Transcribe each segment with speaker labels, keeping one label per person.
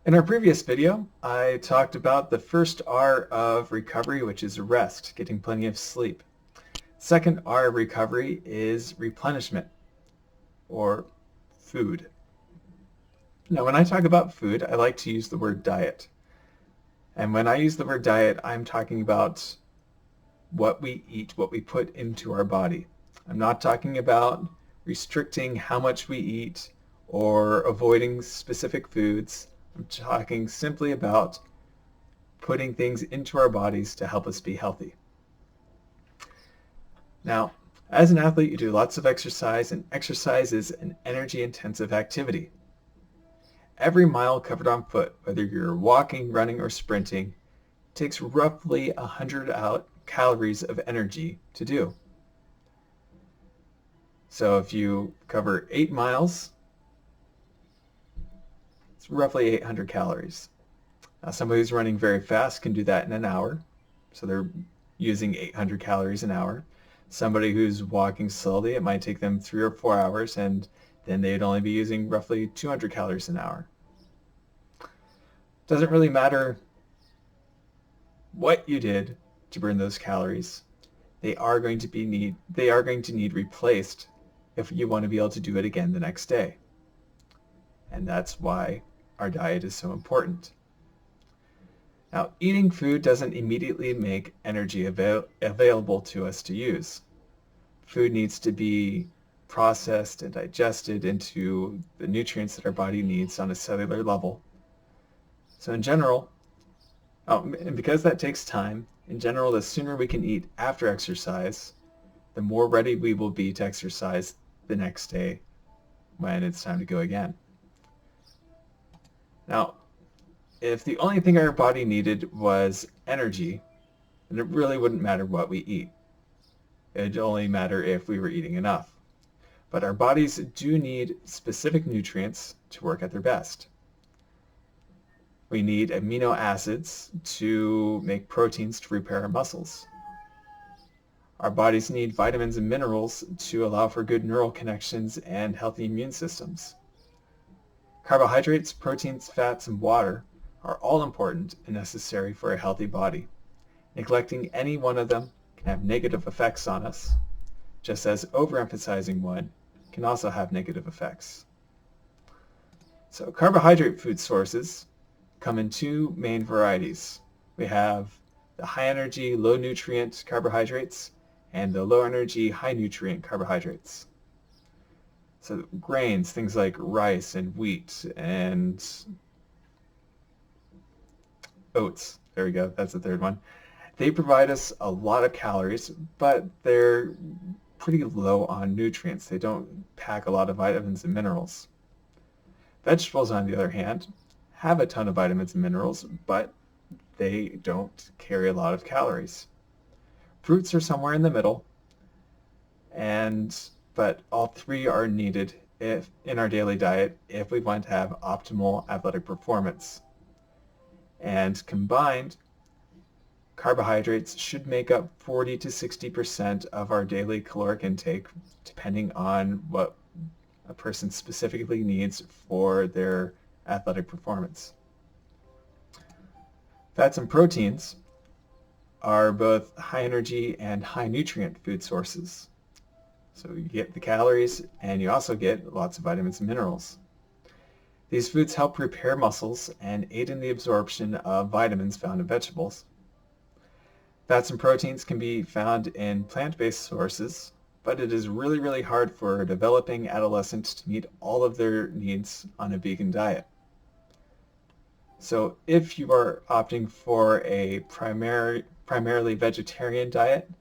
Speaker 1: In our previous video, I talked about the first R of recovery, which is rest, getting plenty of sleep. Second R of recovery is replenishment, or food. Now, when I talk about food, I like to use the word diet. And when I use the word diet, I'm talking about what we eat, what we put into our body. I'm not talking about restricting how much we eat or avoiding specific foods. I'm talking simply about putting things into our bodies to help us be healthy. Now, as an athlete, you do lots of exercise, and exercise is an energy-intensive activity. Every mile covered on foot, whether you're walking, running, or sprinting, takes roughly 100 calories of energy to do. So if you cover 8 miles, it's roughly 800 calories. Now, somebody who's running very fast can do that in an hour, so they're using 800 calories an hour. Somebody who's walking slowly, it might take them 3 or 4 hours, and then they'd only be using roughly 200 calories an hour. Doesn't really matter what you did to burn those calories. They are going to need replaced if you want to be able to do it again the next day. And that's why our diet is so important. Now, eating food doesn't immediately make energy available to us to use. Food needs to be processed and digested into the nutrients that our body needs on a cellular level. So in general, and because that takes time, in general, the sooner we can eat after exercise, the more ready we will be to exercise the next day when it's time to go again. Now, if the only thing our body needed was energy, then it really wouldn't matter what we eat. It'd only matter if we were eating enough. But our bodies do need specific nutrients to work at their best. We need amino acids to make proteins to repair our muscles. Our bodies need vitamins and minerals to allow for good neural connections and healthy immune systems. Carbohydrates, proteins, fats, and water are all important and necessary for a healthy body. Neglecting any one of them can have negative effects on us, just as overemphasizing one can also have negative effects. So carbohydrate food sources come in two main varieties. We have the high energy, low nutrient carbohydrates and the low energy, high nutrient carbohydrates. So grains, things like rice and wheat and oats. There we go. That's the third one. They provide us a lot of calories, but they're pretty low on nutrients. They don't pack a lot of vitamins and minerals. Vegetables, on the other hand, have a ton of vitamins and minerals, but they don't carry a lot of calories. Fruits are somewhere in the middle, but all three are needed in our daily diet if we want to have optimal athletic performance. And combined, carbohydrates should make up 40 to 60% of our daily caloric intake, depending on what a person specifically needs for their athletic performance. Fats and proteins are both high energy and high nutrient food sources. So you get the calories and you also get lots of vitamins and minerals. These foods help repair muscles and aid in the absorption of vitamins found in vegetables. Fats and proteins can be found in plant-based sources, but it is really, really hard for a developing adolescent to meet all of their needs on a vegan diet. So if you are opting for a primarily vegetarian diet,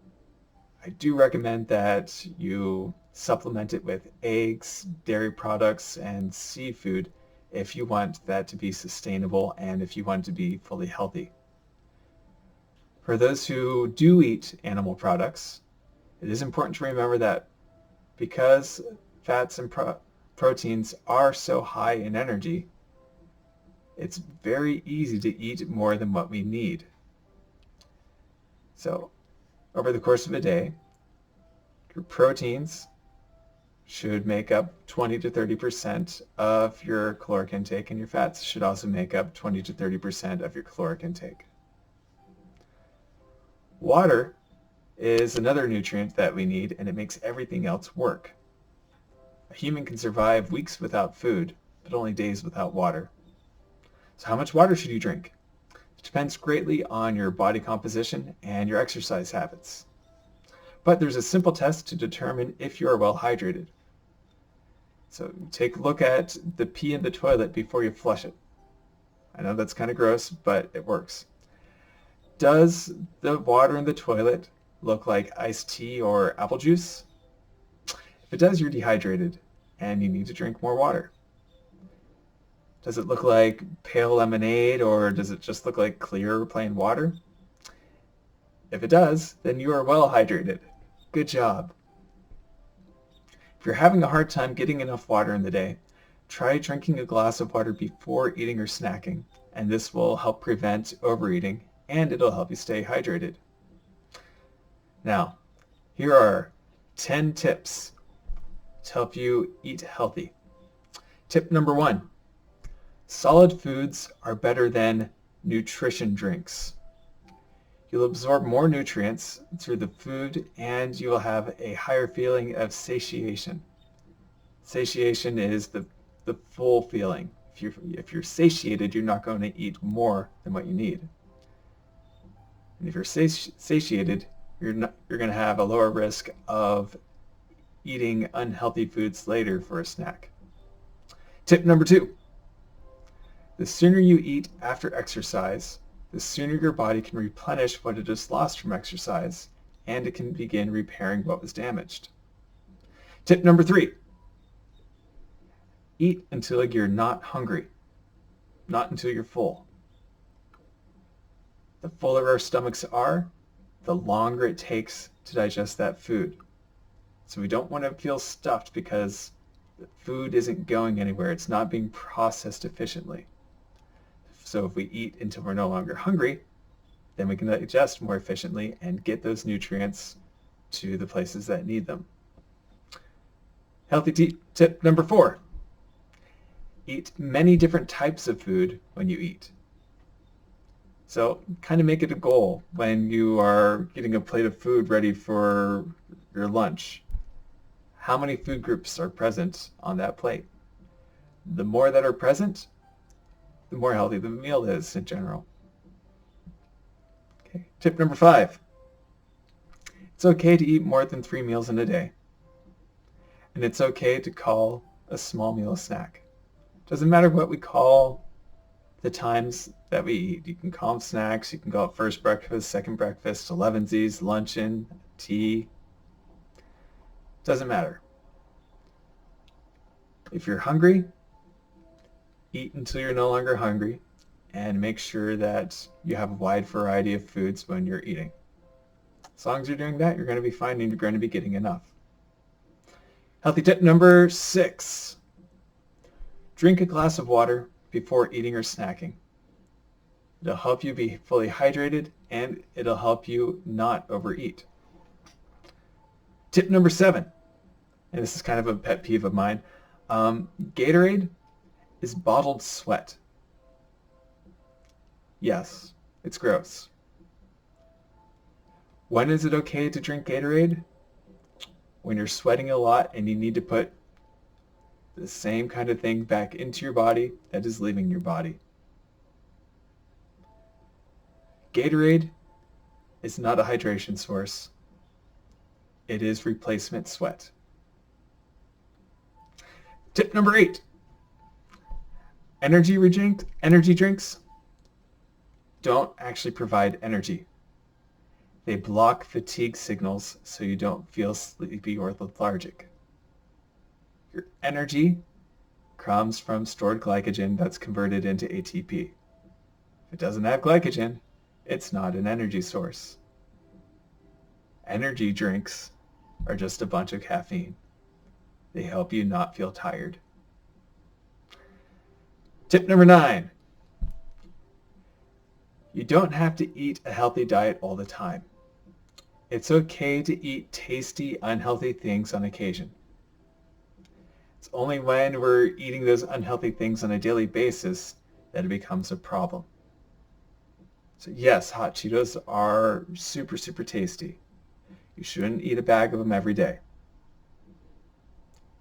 Speaker 1: I do recommend that you supplement it with eggs, dairy products, and seafood if you want that to be sustainable and if you want to be fully healthy. For those who do eat animal products, it is important to remember that because fats and proteins are so high in energy, it's very easy to eat more than what we need. So over the course of a day, your proteins should make up 20 to 30% of your caloric intake, and your fats should also make up 20 to 30% of your caloric intake. Water is another nutrient that we need, and it makes everything else work. A human can survive weeks without food, but only days without water. So how much water should you drink? It depends greatly on your body composition and your exercise habits. But there's a simple test to determine if you are well hydrated. So take a look at the pee in the toilet before you flush it. I know that's kind of gross, but it works. Does the water in the toilet look like iced tea or apple juice? If it does, you're dehydrated and you need to drink more water. Does it look like pale lemonade, or does it just look like clear plain water? If it does, then you are well hydrated. Good job. If you're having a hard time getting enough water in the day, try drinking a glass of water before eating or snacking, and this will help prevent overeating, and it'll help you stay hydrated. Now, here are 10 tips to help you eat healthy. Tip number 1, solid foods are better than nutrition drinks. You'll absorb more nutrients through the food, and you will have a higher feeling of satiation. Satiation is the full feeling. If you're satiated, you're not going to eat more than what you need. And if you're satiated, you're going to have a lower risk of eating unhealthy foods later for a snack. Tip number 2, the sooner you eat after exercise, the sooner your body can replenish what it has lost from exercise, and it can begin repairing what was damaged. Tip number 3, eat until you're not hungry, not until you're full. The fuller our stomachs are, the longer it takes to digest that food. So we don't want to feel stuffed because the food isn't going anywhere. It's not being processed efficiently. So if we eat until we're no longer hungry, then we can digest more efficiently and get those nutrients to the places that need them. Healthy tip number 4, eat many different types of food when you eat. So kind of make it a goal when you are getting a plate of food ready for your lunch. How many food groups are present on that plate? The more that are present, the more healthy the meal is in general. Okay. Tip number 5. It's okay to eat more than 3 meals in a day. And it's okay to call a small meal a snack. Doesn't matter what we call the times that we eat. You can call them snacks, you can call it first breakfast, second breakfast, 11sies, luncheon, tea. Doesn't matter. If you're hungry, eat until you're no longer hungry, and make sure that you have a wide variety of foods when you're eating. As long as you're doing that, you're going to be fine and you're going to be getting enough. Healthy tip number 6. Drink a glass of water before eating or snacking. It'll help you be fully hydrated, and it'll help you not overeat. Tip number 7, and this is kind of a pet peeve of mine, Gatorade is bottled sweat. Yes, it's gross. When is it okay to drink Gatorade? When you're sweating a lot and you need to put the same kind of thing back into your body that is leaving your body. Gatorade is not a hydration source. It is replacement sweat. Tip number 8. Energy drinks don't actually provide energy. They block fatigue signals so you don't feel sleepy or lethargic. Your energy comes from stored glycogen that's converted into ATP. If it doesn't have glycogen, it's not an energy source. Energy drinks are just a bunch of caffeine. They help you not feel tired. Tip number 9. You don't have to eat a healthy diet all the time. It's okay to eat tasty, unhealthy things on occasion. It's only when we're eating those unhealthy things on a daily basis that it becomes a problem. So yes, hot Cheetos are super, super tasty. You shouldn't eat a bag of them every day.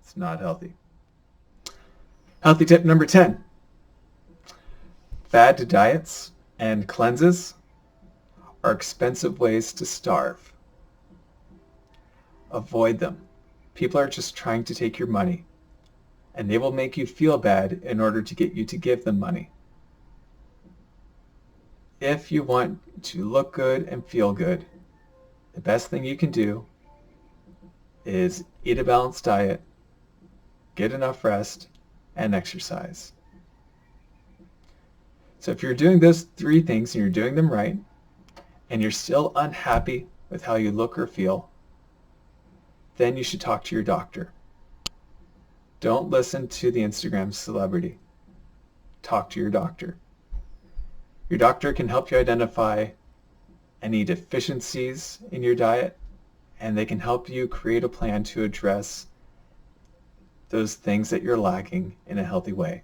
Speaker 1: It's not healthy. Healthy tip number 10. Fad diets and cleanses are expensive ways to starve. Avoid them. People are just trying to take your money, and they will make you feel bad in order to get you to give them money. If you want to look good and feel good, the best thing you can do is eat a balanced diet, get enough rest, and exercise. So if you're doing those 3 things and you're doing them right, and you're still unhappy with how you look or feel, then you should talk to your doctor. Don't listen to the Instagram celebrity. Talk to your doctor. Your doctor can help you identify any deficiencies in your diet, and they can help you create a plan to address those things that you're lacking in a healthy way.